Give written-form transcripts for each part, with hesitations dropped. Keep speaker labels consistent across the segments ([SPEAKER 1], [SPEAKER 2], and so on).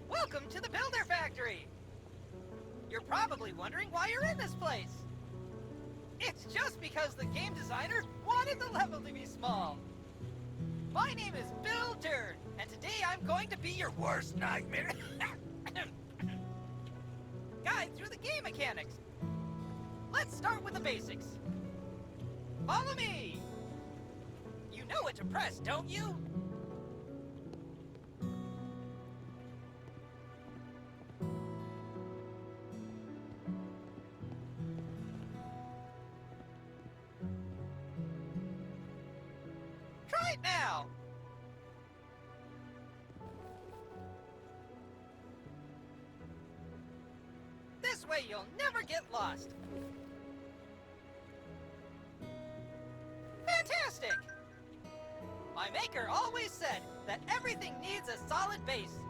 [SPEAKER 1] Welcome to the Builder Factory! You're probably wondering why you're in this place. It's just because the game designer wanted the level to be small. My name is Builder, and today I'm going to be your worst nightmare. Guide through the game mechanics. Let's start with the basics. Follow me! You know what to press, don't you? Try it now! This way you'll never get lost. Fantastic! My maker always said that everything needs a solid base.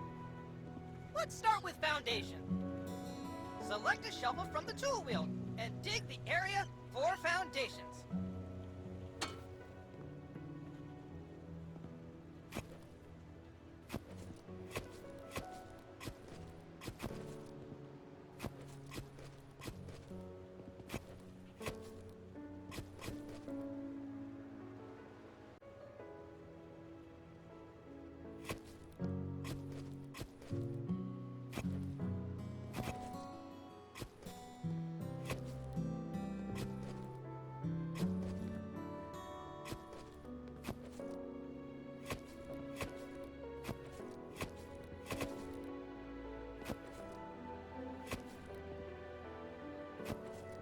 [SPEAKER 1] Let's start with foundation. Select a shovel from the tool wheel and dig the area for foundations.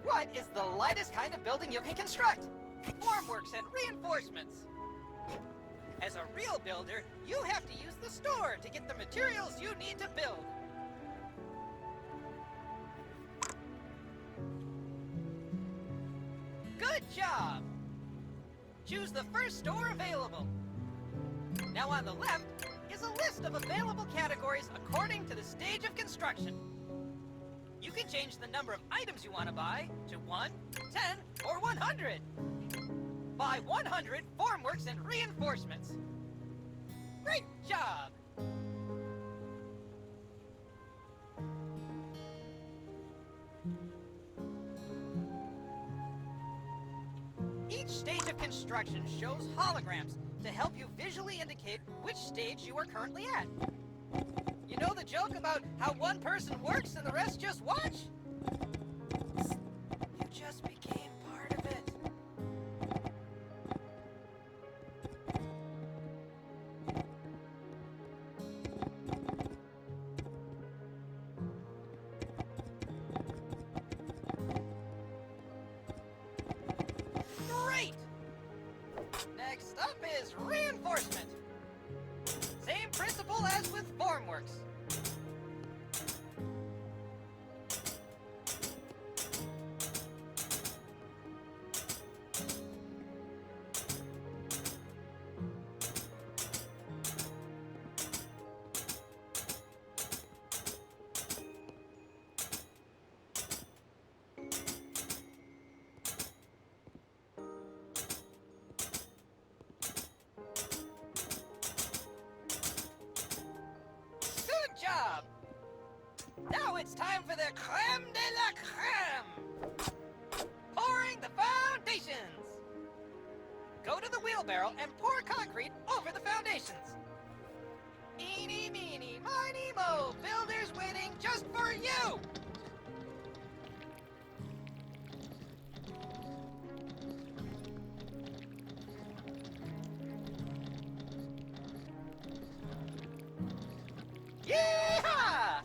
[SPEAKER 1] What is the lightest kind of building you can construct? Formworks and reinforcements. As a real builder, you have to use the store to get the materials you need to build. Good job! Choose the first store available. Now on the left is a list of available categories according to the stage of construction. You can change the number of items you want to buy to 1, 10, or 100. Buy 100 formworks and reinforcements. Great job! Each stage of construction shows holograms to help you visually indicate which stage you are currently at. You know the joke about how one person works and the rest just watch? You just became part of it. Great! Next up is reinforcement. Same principle as with formworks. Good job! Now it's time for the creme de la creme! Pouring the foundations! Go to the wheelbarrow and pour concrete over the foundations. Eeny, meeny, miny, mo, builders waiting just for you! Yeehaw!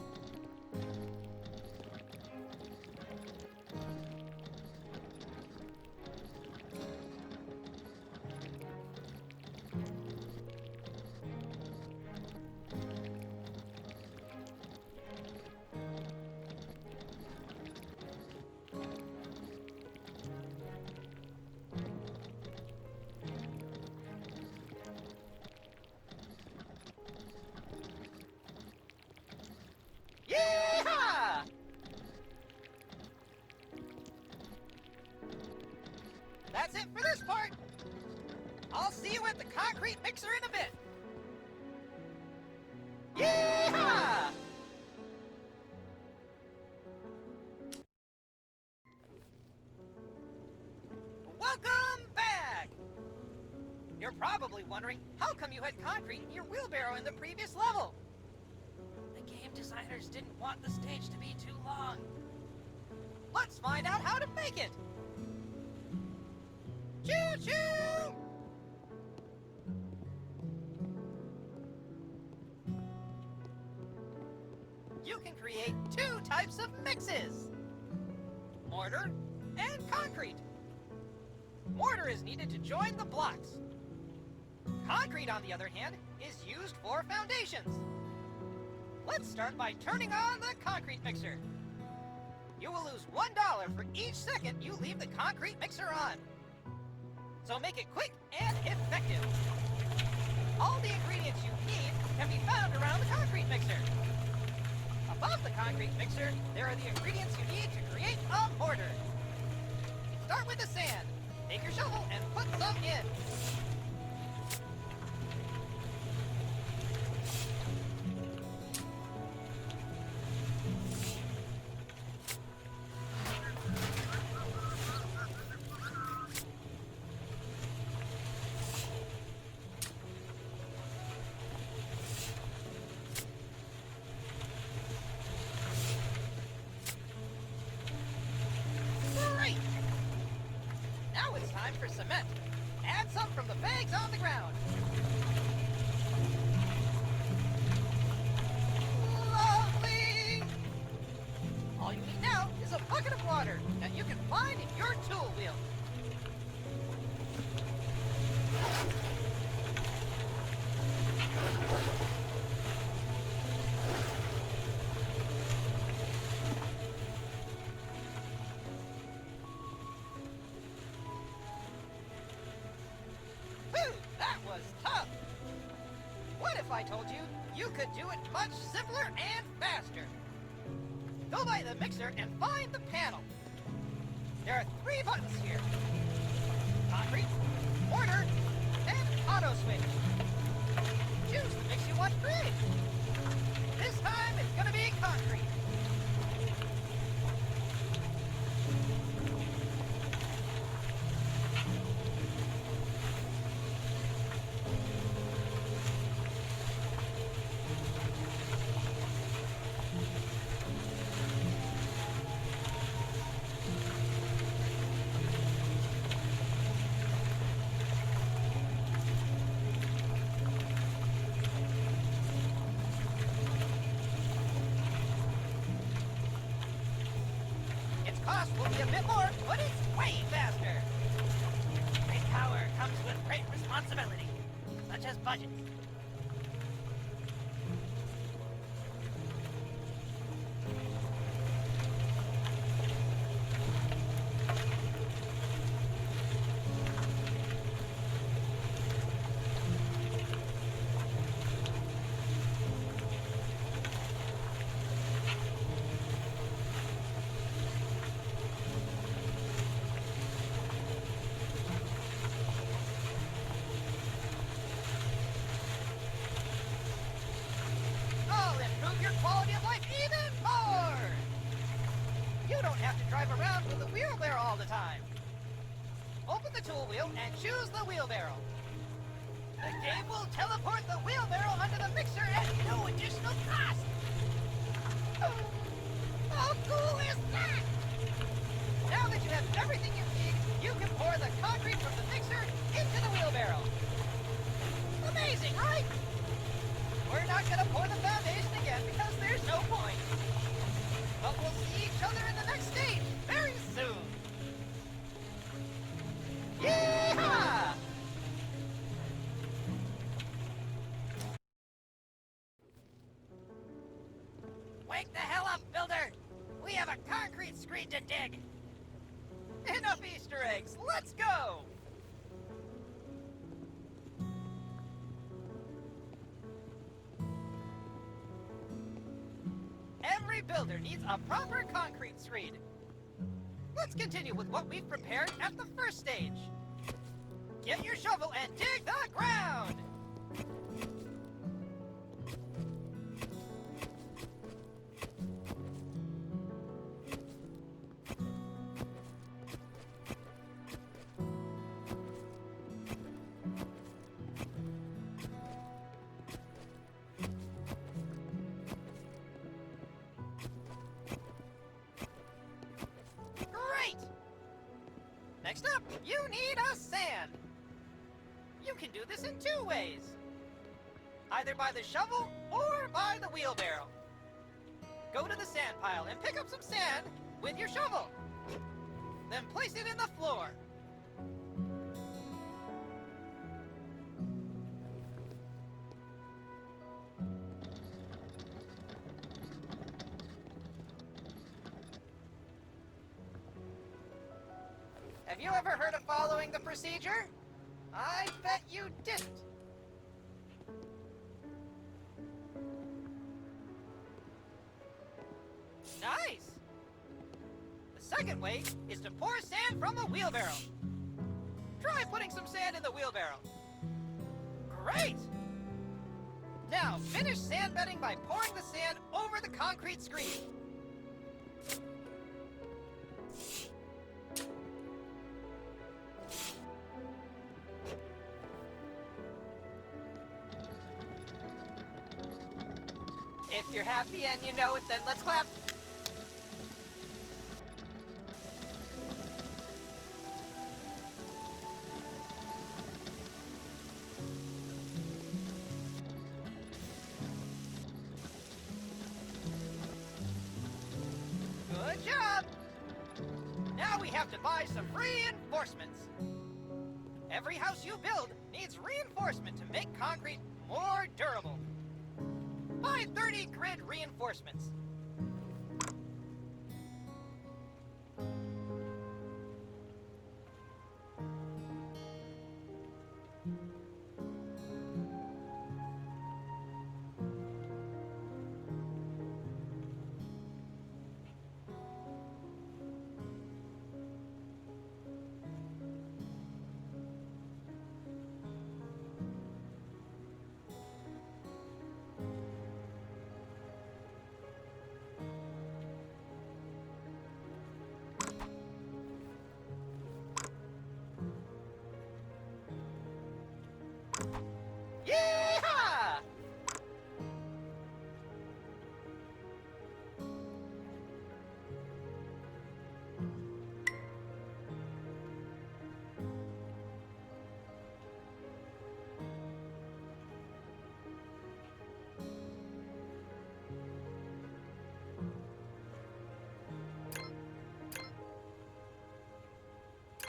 [SPEAKER 1] Yeehaw! That's it for this part. I'll see you at the concrete mixer in a bit. Yeehaw! Welcome back! You're probably wondering, how come you had concrete in your wheelbarrow in the previous level? The game designers didn't want the stage to be too long. Let's find out how to make it! Choo-choo! You can create two types of mixes: mortar and concrete. Mortar is needed to join the blocks. Concrete, on the other hand, is used for foundations. Let's start by turning on the concrete mixer. You will lose $1 for each second you leave the concrete mixer on. So make it quick and effective. All the ingredients you need can be found around the concrete mixer. Above the concrete mixer, there are the ingredients you need to create a mortar. Start with the sand. Take your shovel and put some in. Now it's time for cement. Add some from the bags on the ground. Lovely! All you need now is a bucket of water that you can find in your tool wheel. I told you, you could do it much simpler and faster. Go by the mixer and find the panel. There are 3 buttons here: concrete, mortar, and auto switch. Choose the mix you want to create. This time it's going to be concrete. Cost will be a bit more, but it's way faster. Great power comes with great responsibility, such as budgets. Quality of life even more! You don't have to drive around with a wheelbarrow all the time. Open the tool wheel and choose the wheelbarrow. The game will teleport the wheelbarrow under the mixer at no additional cost. How cool is that? Now that you have everything you need, you can pour the concrete from the mixer into the wheelbarrow. Amazing, right? We're not going to pour the foundation again because there's no point. But we'll see each other in the next stage very soon. Yeehaw! Wake the hell up, builder! We have a concrete screen to dig. Enough Easter eggs, let's go! Every builder needs a proper concrete screed. Let's continue with what we've prepared at the first stage. Get your shovel and dig the ground! Great! Next up, you need a sand. You can do this in two ways. Either by the shovel or by the wheelbarrow. Go to the sand pile and pick up some sand with your shovel. Then place it in the floor. Have you ever heard of following the procedure? I bet you didn't. Nice! The second way is to pour sand from a wheelbarrow. Try putting some sand in the wheelbarrow. Great! Now, finish sand bedding by pouring the sand over the concrete screen. If you're happy and you know it, then let's clap. Good job! Now we have to buy some reinforcements. Every house you build needs reinforcement to make concrete more durable. Buy 30 grid reinforcements. Yeehaw!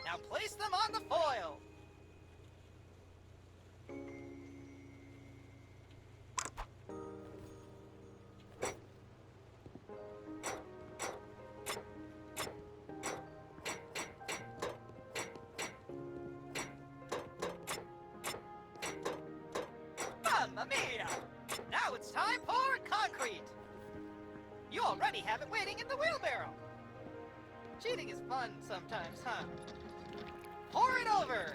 [SPEAKER 1] Now place them on the foil. Mamma mia! Now it's time for concrete. You already have it waiting in the wheelbarrow. Cheating is fun sometimes, huh? Pour it over.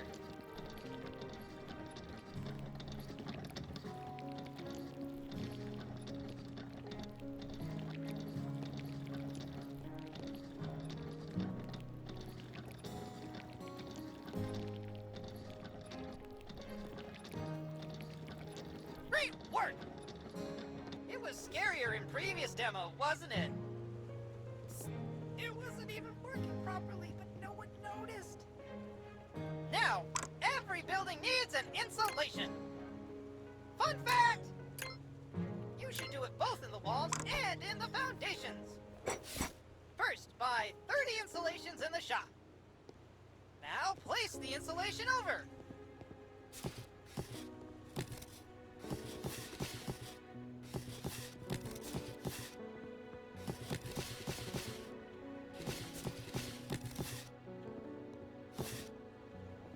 [SPEAKER 1] Great work! It was scarier in previous demo, wasn't it? It wasn't even working properly, but no one noticed. Now, every building needs an insulation. Fun fact! You should do it both in the walls and in the foundations. First, buy 30 insulations in the shop. Now place the insulation over.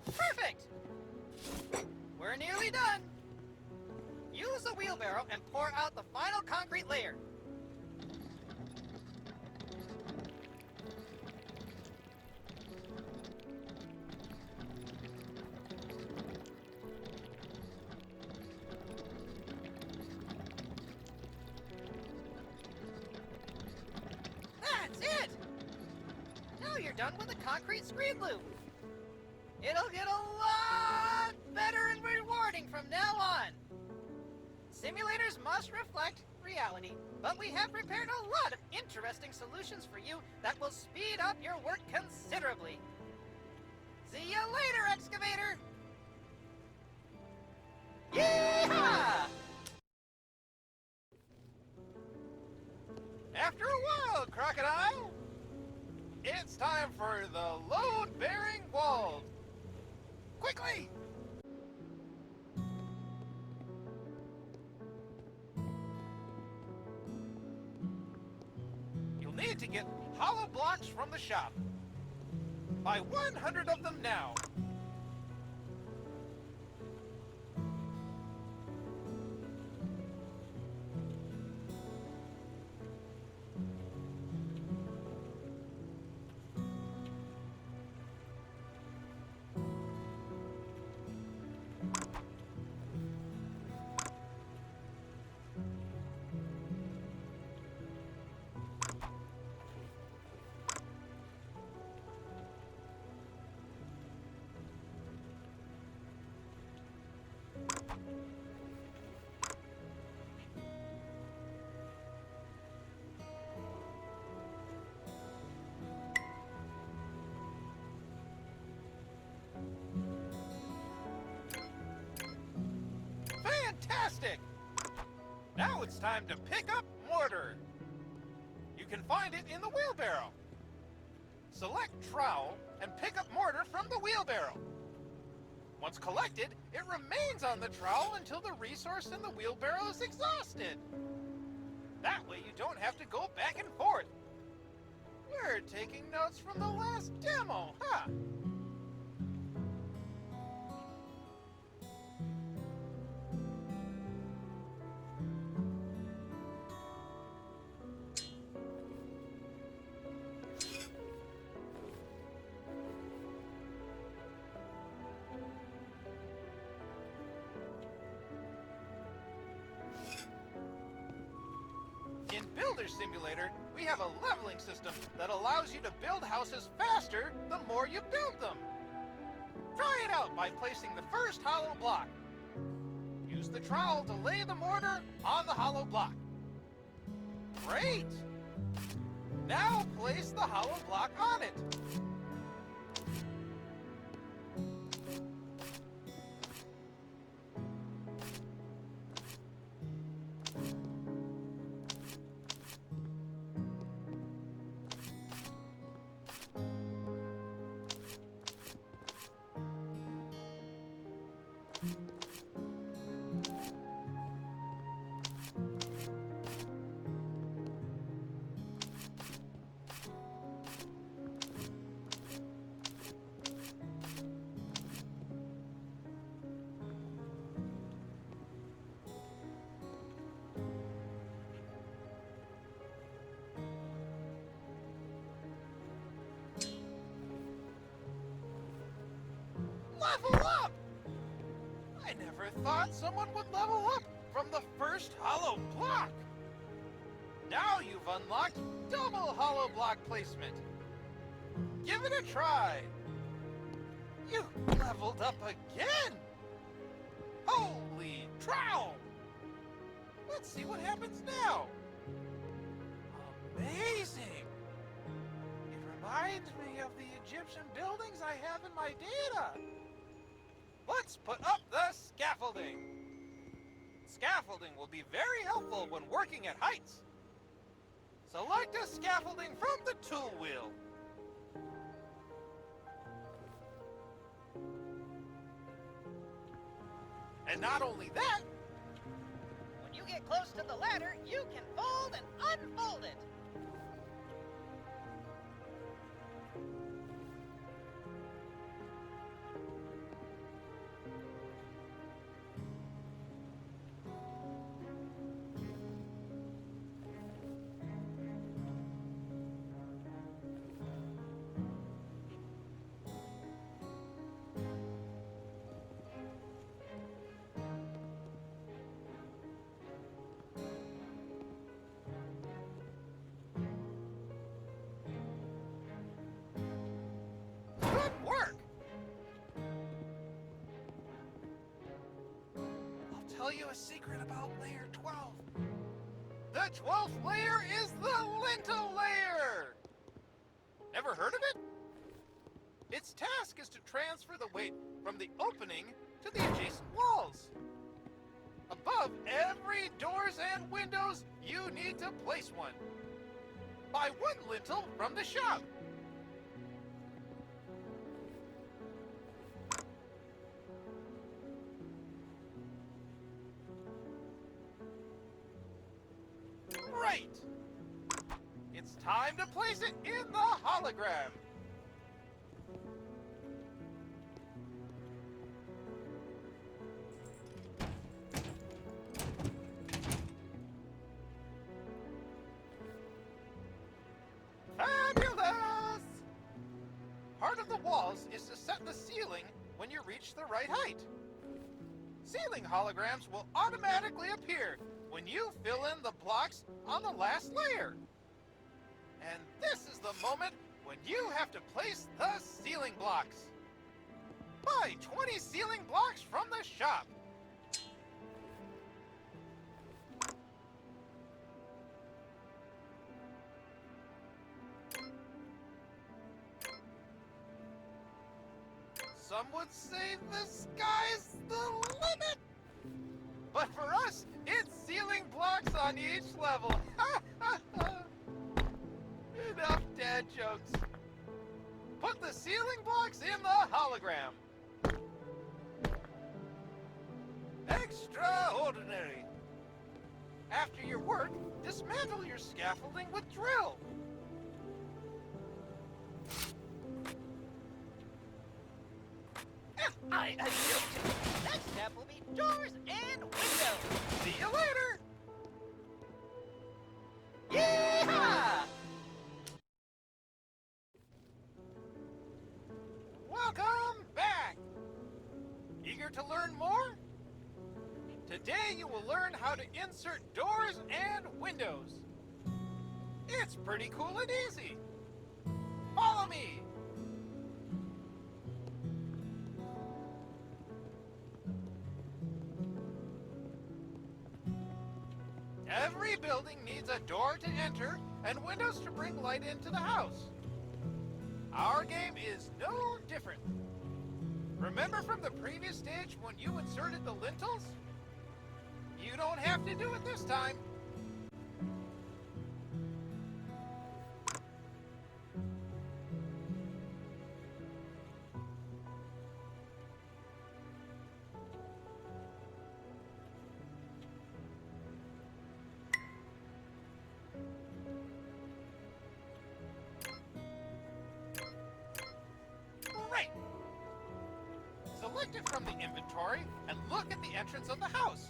[SPEAKER 1] Perfect! We're nearly done. Use a wheelbarrow and pour out the final concrete layer. done with a concrete screen loop. It'll get a lot better and rewarding from now on. Simulators must reflect reality, but we have prepared a lot of interesting solutions for you that will speed up your work considerably. See you later, excavator! Yeehaw! After a while, crocodile, it's time for the load-bearing wall. Quickly! You'll need to get hollow blocks from the shop. Buy 100 of them now. Fantastic! Now it's time to pick up mortar. You can find it in the wheelbarrow. Select trowel and pick up mortar from the wheelbarrow. Once collected, it remains on the trowel until the resource in the wheelbarrow is exhausted. That way you don't have to go back and forth. We're taking notes from the last demo, huh? In Builder Simulator, we have a leveling system that allows you to build houses faster the more you build them. Try it out by placing the first hollow block. Use the trowel to lay the mortar on the hollow block. Great! Now place the hollow block on it. Level up! I never thought someone would level up from the first hollow block. Now you've unlocked double hollow block placement. Give it a try. You leveled up again. Holy trowel! Let's see what happens now. Amazing! It reminds me of the Egyptian buildings I have in my data. Let's put up the scaffolding. Scaffolding will be very helpful when working at heights. Select a scaffolding from the tool wheel. And not only that, when you get close to the ladder, you can fold and unfold it.
[SPEAKER 2] tell you a secret about layer 12. The 12th layer is the lintel layer! Never heard of it? Its task is to transfer the weight from the opening to the adjacent walls. Above every doors and windows, you need to place one. Buy one lintel from the shop. Right! It's time to place it in the hologram. Fabulous! Part of the walls is to set the ceiling when you reach the right height. Ceiling holograms will automatically appear when you fill in the blocks on the last layer. And this is the moment when you have to place the ceiling blocks. Buy 20 ceiling blocks from the shop. Some would say the sky's the limit. But for us, it's ceiling blocks on each level. Enough dad jokes. Put the ceiling blocks in the hologram. Extraordinary. After your work, dismantle your scaffolding with drill.
[SPEAKER 1] I joked. Next step will be doors and windows.
[SPEAKER 2] See you later.
[SPEAKER 1] Yeehaw!
[SPEAKER 2] Welcome back. Eager to learn more? Today you will learn how to insert doors and windows. It's pretty cool and easy. Follow me. Every building needs a door to enter and windows to bring light into the house. Our game is no different. Remember from the previous stage when you inserted the lintels? You don't have to do it this time. Right. Select it from the inventory and look at the entrance of the house.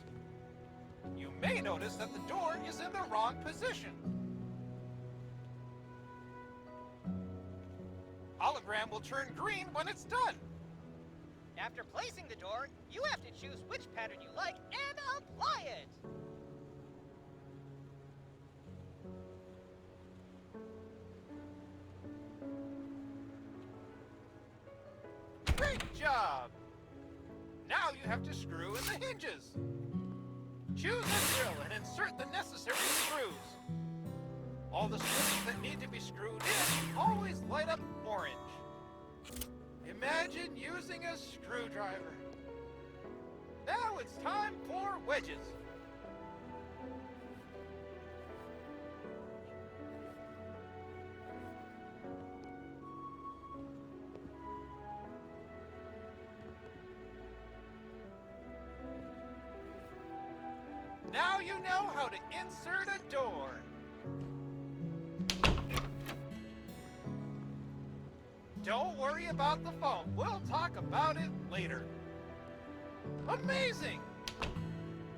[SPEAKER 2] You may notice that the door is in the wrong position. Hologram will turn green when it's done.
[SPEAKER 1] After placing the door, you have to choose which pattern you like and apply it.
[SPEAKER 2] Great job! Now you have to screw in the hinges. Choose a drill and insert the necessary screws. All the screws that need to be screwed in always light up orange. Imagine using a screwdriver. Now it's time for wedges. Now you know how to insert a door. Don't worry about the foam. We'll talk about it later. Amazing!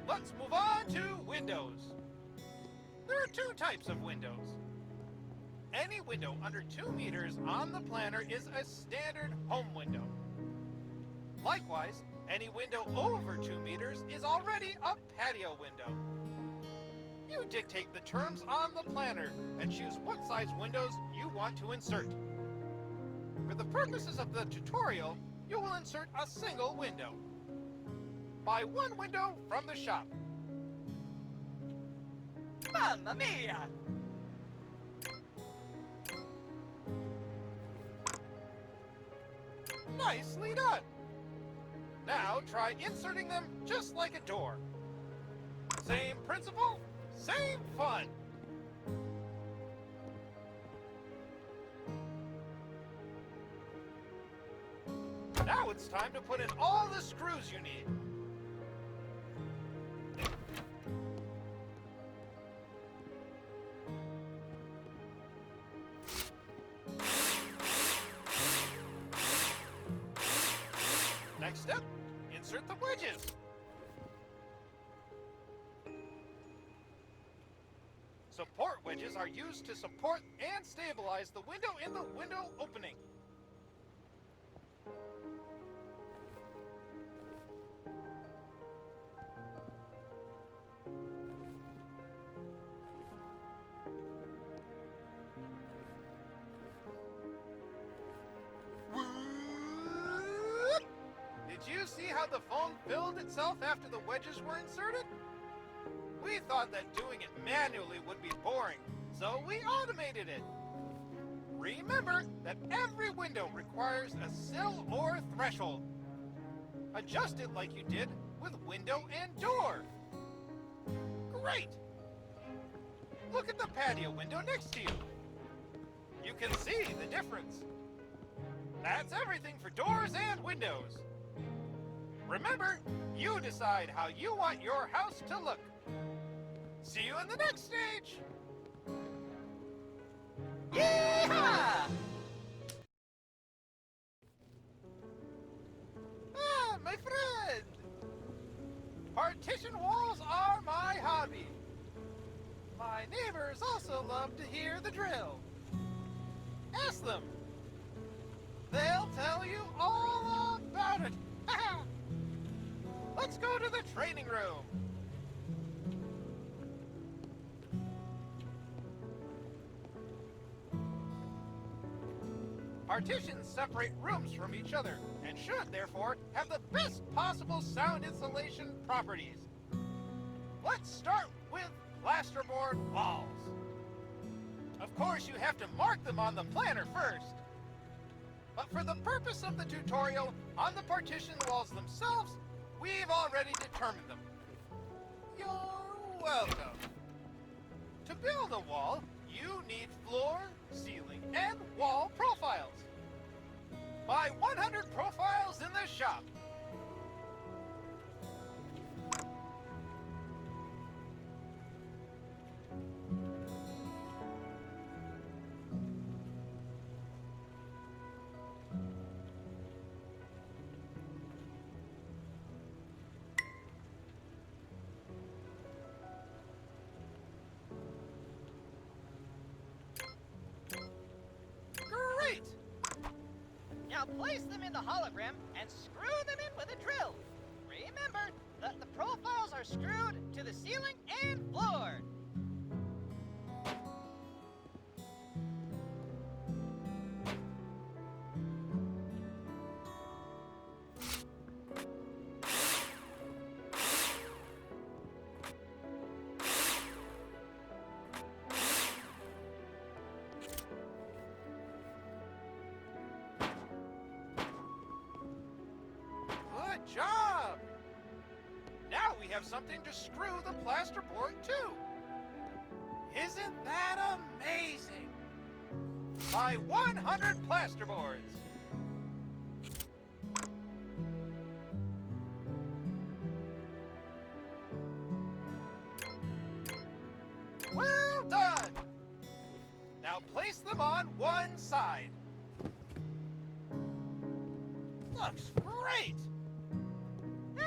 [SPEAKER 2] Let's move on to windows. There are two types of windows. Any window under 2 meters on the planner is a standard home window. Likewise, any window over 2 meters is already a patio window. You dictate the terms on the planner and choose what size windows you want to insert. For the purposes of the tutorial, you will insert a single window. Buy one window from the shop.
[SPEAKER 1] Mamma mia!
[SPEAKER 2] Nicely done. Now try inserting them just like a door. Same principle, same fun. Now it's time to put in all the screws you need. Next step, insert the wedges. Support wedges are used to support and stabilize the window in the window opening. Did you see how the foam filled itself after the wedges were inserted? We thought that doing it manually would be boring, so we automated it. Remember that every window requires a sill or threshold. Adjust it like you did with window and door. Great! Look at the patio window next to you. You can see the difference. That's everything for doors and windows. Remember, you decide how you want your house to look. See you in the next stage!
[SPEAKER 1] Yeehaw!
[SPEAKER 2] Ah, my friend! Partition walls are my hobby. My neighbors also love to hear the drill. Ask them. They'll tell you all about it. Let's go to the training room. Partitions separate rooms from each other and should, therefore, have the best possible sound insulation properties. Let's start with plasterboard walls. Of course, you have to mark them on the planner first. But for the purpose of the tutorial, on the partition walls themselves, we've already determined them. You're welcome. To build a wall, you need floor, ceiling, and wall profiles. Buy 100 profiles in the shop. Great!
[SPEAKER 1] Now place them in the hologram and screw them in with a drill. Remember that the profiles are screwed to the ceiling and floor.
[SPEAKER 2] Good job! Now we have something to screw the plasterboard to. Isn't that amazing? Buy 100 plasterboards. Well done! Now place them on one side. Looks great!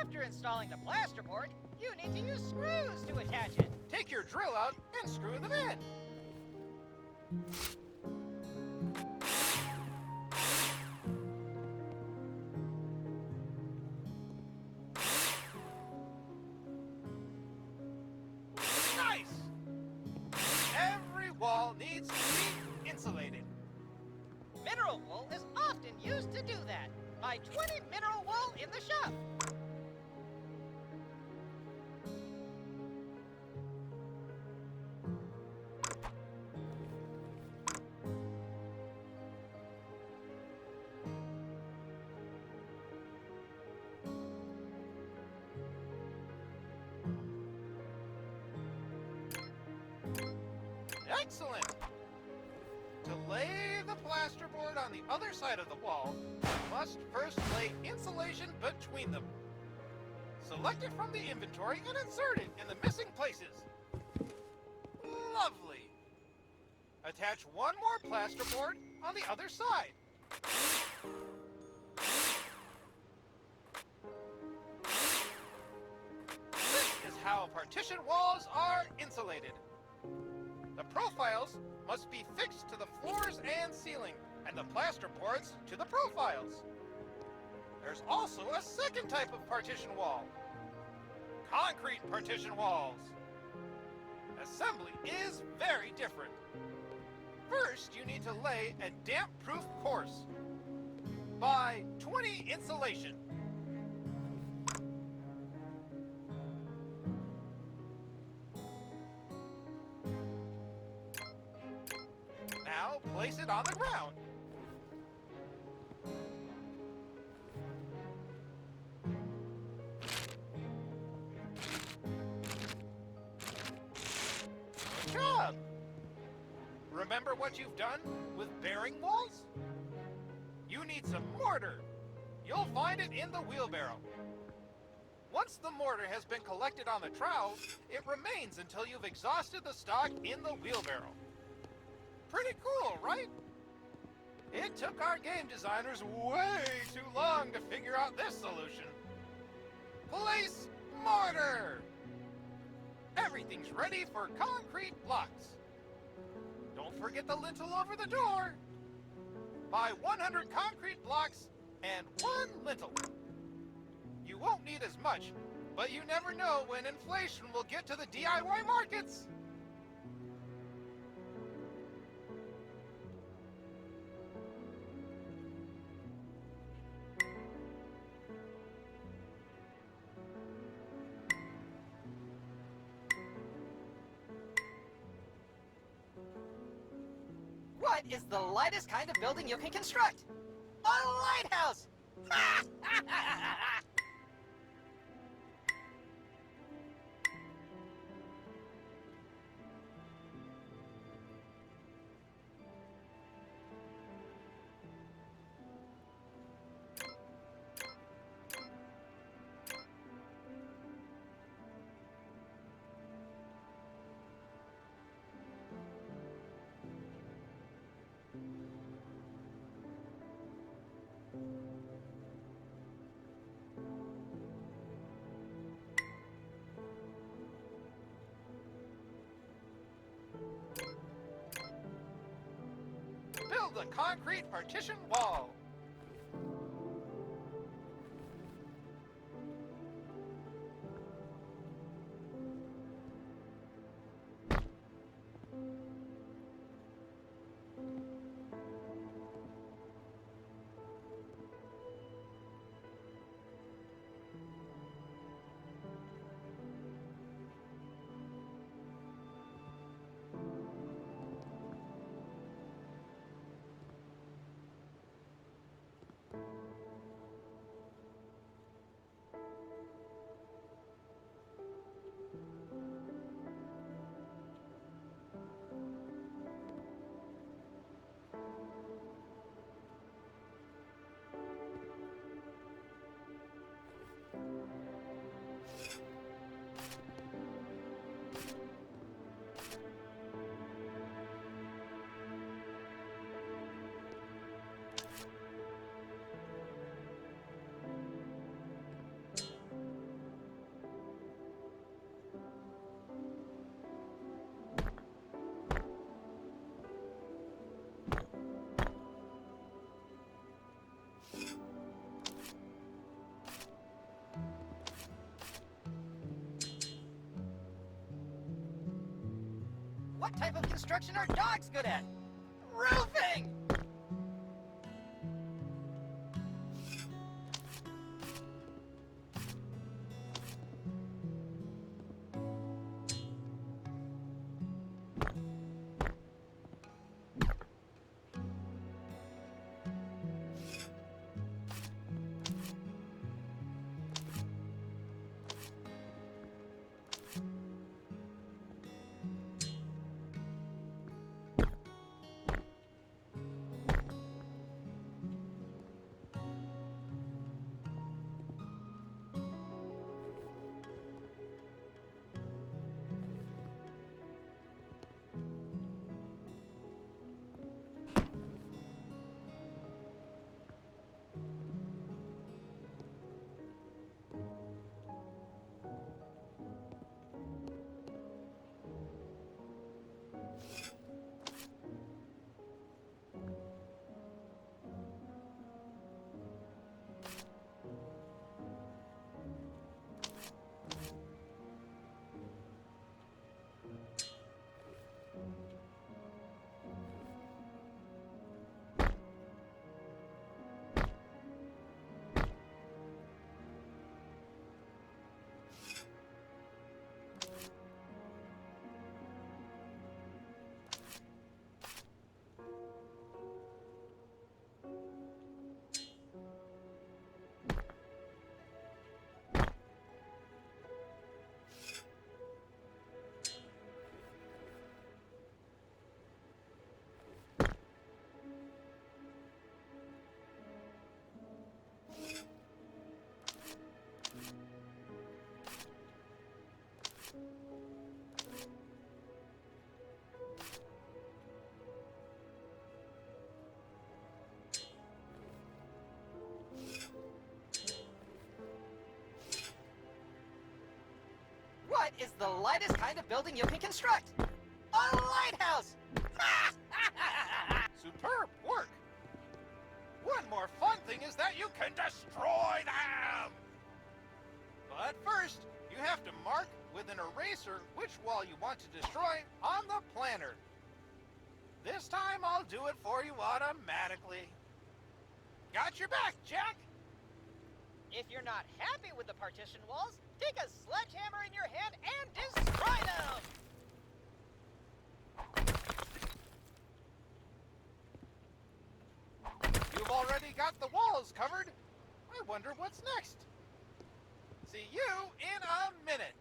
[SPEAKER 1] After installing the plasterboard, you need to use screws to attach it.
[SPEAKER 2] Take your drill out and screw them in. Nice! Every wall needs to be insulated.
[SPEAKER 1] Mineral wool is often used to do that. Buy 20 mineral wool in the shop.
[SPEAKER 2] Excellent! To lay the plasterboard on the other side of the wall, you must first lay insulation between them. Select it from the inventory and insert it in the missing places. Lovely! Attach one more plasterboard on the other side. This is how partition walls are insulated. The profiles must be fixed to the floors and ceiling, and the plasterboards to the profiles. There's also a second type of partition wall. Concrete partition walls. Assembly is very different. First, you need to lay a damp-proof course. Buy 20 insulation. Now place it on the ground. Good job! Remember what you've done with bearing walls? You need some mortar. You'll find it in the wheelbarrow. Once the mortar has been collected on the trowel, it remains until you've exhausted the stock in the wheelbarrow. Pretty cool, right? It took our game designers way too long to figure out this solution. Place mortar! Everything's ready for concrete blocks. Don't forget the lintel over the door. Buy 100 concrete blocks and 1 lintel. You won't need as much, but you never know when inflation will get to the DIY markets.
[SPEAKER 1] What is the lightest kind of building you can construct? A lighthouse!
[SPEAKER 2] Build a concrete partition wall.
[SPEAKER 1] What type of construction are dogs good at? Roofing! is the lightest kind of building you can construct. A lighthouse!
[SPEAKER 2] Superb work! One more fun thing is that you can destroy them! But first, you have to mark with an eraser which wall you want to destroy on the planner. This time I'll do it for you automatically. Got your back, Jack!
[SPEAKER 1] If you're not happy with the partition walls, take a sledgehammer in your hand and destroy them!
[SPEAKER 2] You've already got the walls covered. I wonder what's next. See you in a minute.